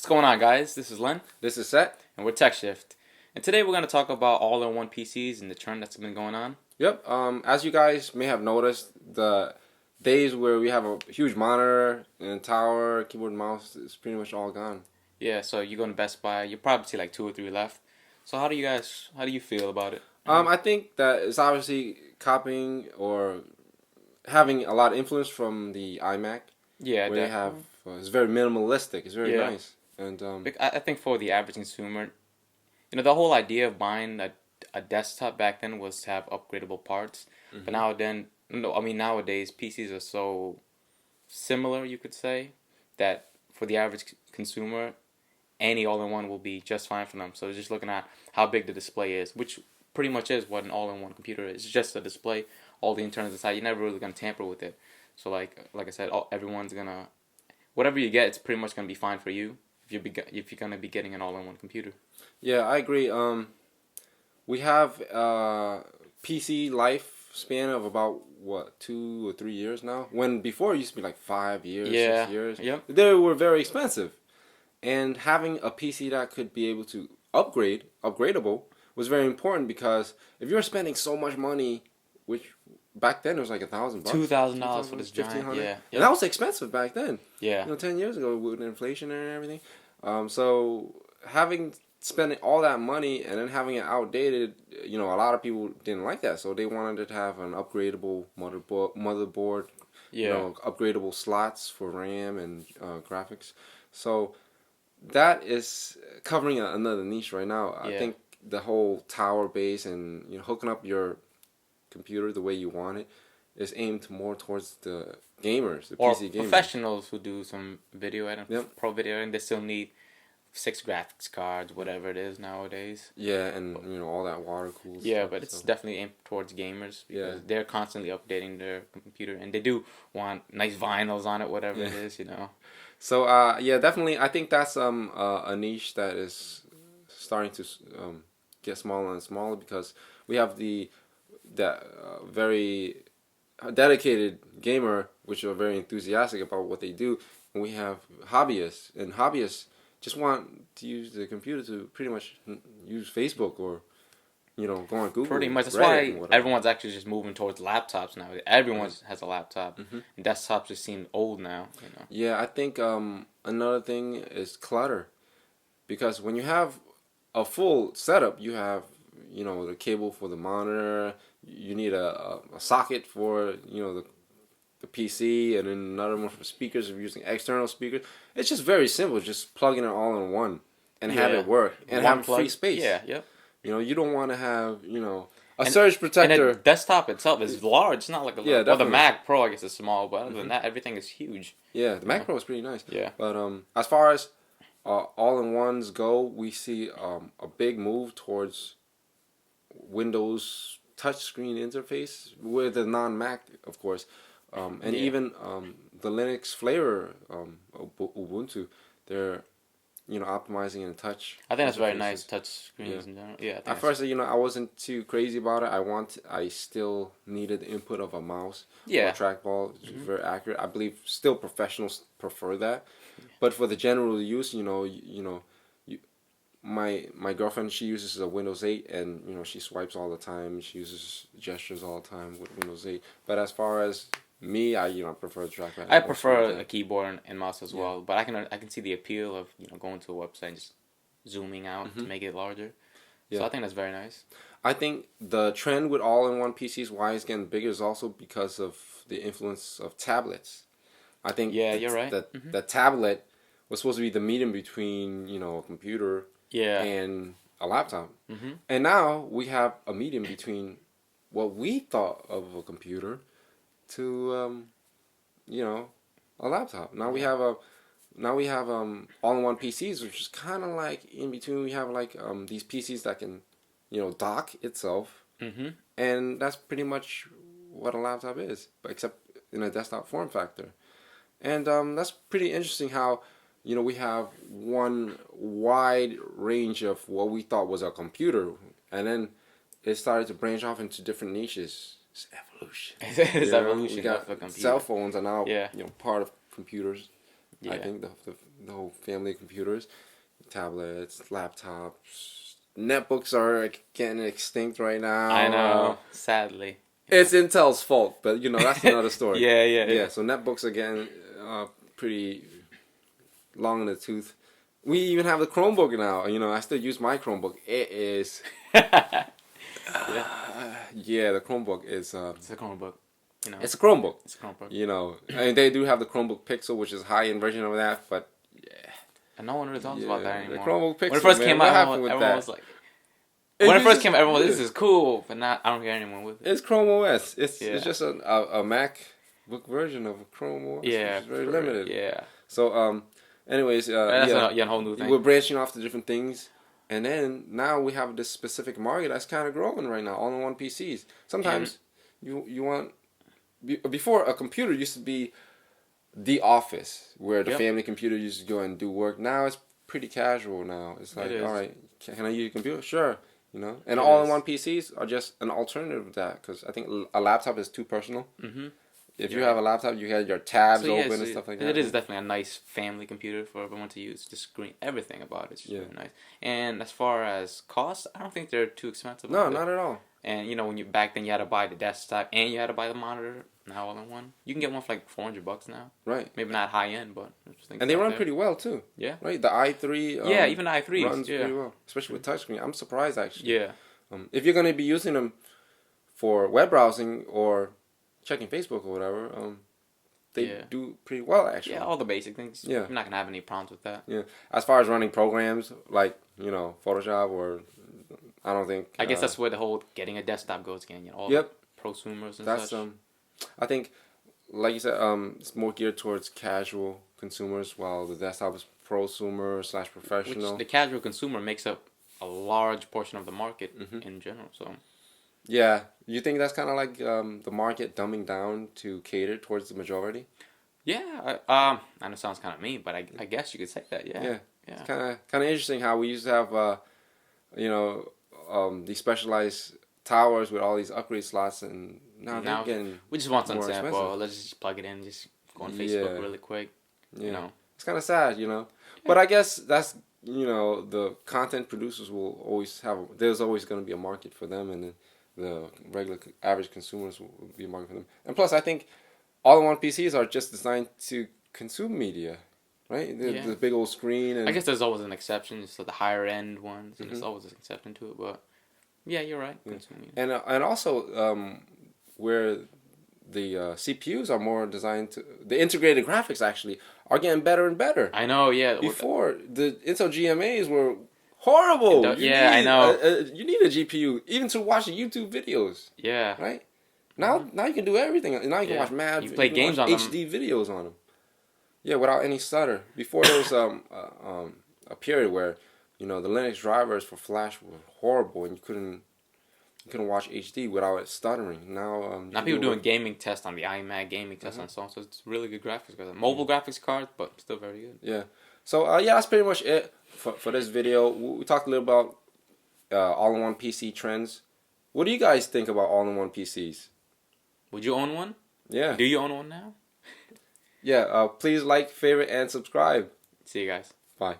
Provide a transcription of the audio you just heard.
What's going on, guys? This is Len, This is Set. and we're Tech Shift. And today we're going to talk about all-in-one PCs and the trend that's been going on. Yep. As you guys may have noticed, the days where we have a huge monitor and tower, keyboard, and mouse is pretty much all gone. Yeah, so you go to Best Buy, you probably see like 2 or 3 left. So how do you feel about it? I think that it's obviously copying or having a lot of influence from the iMac, Yeah, where they have it's very minimalistic. It's very nice, and I think for the average consumer, the whole idea of buying a desktop back then was to have upgradable parts. Mm-hmm. But nowadays PCs are so similar, you could say, that for the average consumer, any all-in-one will be just fine for them. So just looking at how big the display is, which pretty much is what an all-in-one computer is. It's just a display, all the internals inside. You're never really gonna tamper with it. So like I said, everyone's gonna whatever you get, it's pretty much gonna be fine for you if you're gonna be getting an all-in-one computer. yeah, I agree. We have PC lifespan of about 2 or 3 years now. When before it used to be like 5 years, Yeah. 6 years. Yep. They were very expensive. And having a PC that could be able to upgradable, was very important because if you're spending so much money, which back then it was like $1,000, $2,000 for this giant. $1,500, Yeah. and that was expensive back then. Yeah. 10 years ago with inflation and everything. So spending all that money and then having it outdated, a lot of people didn't like that. So they wanted to have an upgradable motherboard, Yeah. upgradable slots for RAM and graphics. So that is covering another niche right now. I think the whole tower base and hooking up your computer the way you want it is aimed more towards the gamers, the Or PC gamers. professionals who do some video editing, Yep. pro video editing, they still need 6 graphics cards, whatever it is nowadays. Yeah, and all that water cooled Yeah, stuff, but it's so. definitely aimed towards gamers because Yeah. they're constantly updating their computer and they do want nice vinyls on it, whatever it is. So definitely, I think that's a niche that is starting to get smaller and smaller because we have that very dedicated gamer, which are very enthusiastic about what they do, and we have hobbyists, and hobbyists just want to use the computer to pretty much use Facebook or go on Google. Pretty much. That's Reddit, why everyone's actually just moving towards laptops now. Everyone has a laptop, Mhm. and desktops just seem old now. Yeah, I think another thing is clutter, because when you have a full setup, you have the cable for the monitor, you need a socket for the PC, and then another one for speakers if you're using external speakers. It's just very simple, just plugging it all in one and have it work and One have plug. free space. Yeah, yep. You don't want to have a surge And protector. the desktop itself is large. It's not like a well, the definitely. Mac Pro, I guess, is small, but other than that, everything is huge. Yeah, the Mac Pro is pretty nice. Yeah. But as far as all-in-ones go, we see a big move towards Windows touchscreen interface with the non-Mac, of course, and even the Linux flavor, Ubuntu. They're optimizing in touch. I think that's very interfaces. nice. Touch screens in general. Yeah. I think At first, I wasn't too crazy about it. I still needed the input of a mouse or a trackball. It's very accurate. I believe still professionals prefer that, but for the general use, my girlfriend, she uses a Windows 8, and she swipes all the time. She uses gestures all the time with Windows 8. But as far as me, I prefer the trackpad. I prefer a keyboard and mouse as well, but I can see the appeal of going to a website and just zooming out to make it larger. So I think that's very nice. I think the trend with all-in-one PCs, why it's getting bigger, is also because of the influence of tablets. I think you're right. The tablet was supposed to be the medium between a computer and a laptop, and now we have a medium between what we thought of a computer to a laptop. Now we have all-in-one PCs, which is kind of like in between. We have like these PCs that can dock itself, and that's pretty much what a laptop is, but except in a desktop form factor. And that's pretty interesting how we have one wide range of what we thought was a computer, and then it started to branch off into different niches. It's evolution. It's evolution. We got of a computer. cell phones are now Yeah. part of computers. I think the whole family of computers, tablets, laptops, netbooks are getting extinct right now. I know, sadly. It's Intel's fault, but that's another story. Yeah. So netbooks are getting pretty long in the tooth. We even have the Chromebook now. I still use my Chromebook. It is. Yeah, the Chromebook is. It's a Chromebook. It's a Chromebook. It's a Chromebook. I mean, they do have the Chromebook Pixel, which is a high-end version of that, but yeah. And no one really talks about that anymore. The Chromebook Pixel. When it first came out, everyone was like. When it first came out, everyone was, this is cool, but now I don't hear anyone with it. It's Chrome OS. It's just a MacBook version of a Chrome OS. Yeah. Which is very limited. Yeah. So, anyways, that's a whole new thing. We're branching off to different things. And then now we have this specific market that's kind of growing right now, all-in-one PCs. Sometimes you want... Before, a computer used to be the office where the family computer used to go and do work. Now it's pretty casual now. It's like, all right, can I use your computer? Sure. And all-in-one PCs are just an alternative to that, because I think a laptop is too personal. Mm-hmm. If you have a laptop, you have your tabs open and stuff like that. It is definitely a nice family computer for everyone to use. The screen, everything about it's really nice. And as far as cost, I don't think they're too expensive. No, not at all. And when you back then you had to buy the desktop and you had to buy the monitor. Now all in one, you can get one for like $400 now. Right. Maybe not high end, but and they run pretty well too. Yeah. Right. The i3. Even the i3 runs pretty well, especially with touchscreen. I'm surprised actually. Yeah. If you're gonna be using them for web browsing or checking Facebook or whatever, they do pretty well actually. Yeah, all the basic things. Yeah. You're not gonna have any problems with that. Yeah. As far as running programs like Photoshop or I don't think. I guess that's where the whole getting a desktop goes again. All the prosumers and such. I think, like you said, it's more geared towards casual consumers, while the desktop is prosumer / professional. Which the casual consumer makes up a large portion of the market in general. So. Yeah, you think that's kind of like the market dumbing down to cater towards the majority? Yeah, I know it sounds kind of mean, but I guess you could say that. Yeah. It's kind of interesting how we used to have, these specialized towers with all these upgrade slots, and now we just want something simple. Let's just plug it in, just go on Facebook really quick. It's kind of sad, But I guess that's the content producers will always have. There's always going to be a market for them, and then the regular average consumers will be a market for them. And plus, I think all-in-one PCs are just designed to consume media, right? The big old screen. And I guess there's always an exception, so the higher end ones, and there's always an exception to it. But yeah, you're right. Yeah. And also where the CPUs are more designed to, the integrated graphics actually are getting better and better. I know, yeah. Before the Intel GMAs were horrible. I know. You need a GPU even to watch YouTube videos. Yeah. Right. Now you can do everything. Now you can watch mad. You play games on HD videos on them. Yeah, without any stutter. Before there was a period where the Linux drivers for Flash were horrible and you couldn't watch HD without it stuttering. Now people doing gaming tests on the iMac gaming tests and so on. So it's really good graphics cards. Mobile graphics cards, but still very good. Yeah. So that's pretty much it for this video. We talked a little about all-in-one PC trends. What do you guys think about all-in-one PCs? Would you own one? Yeah. Do you own one now? Yeah. Please like, favorite, and subscribe. See you guys. Bye.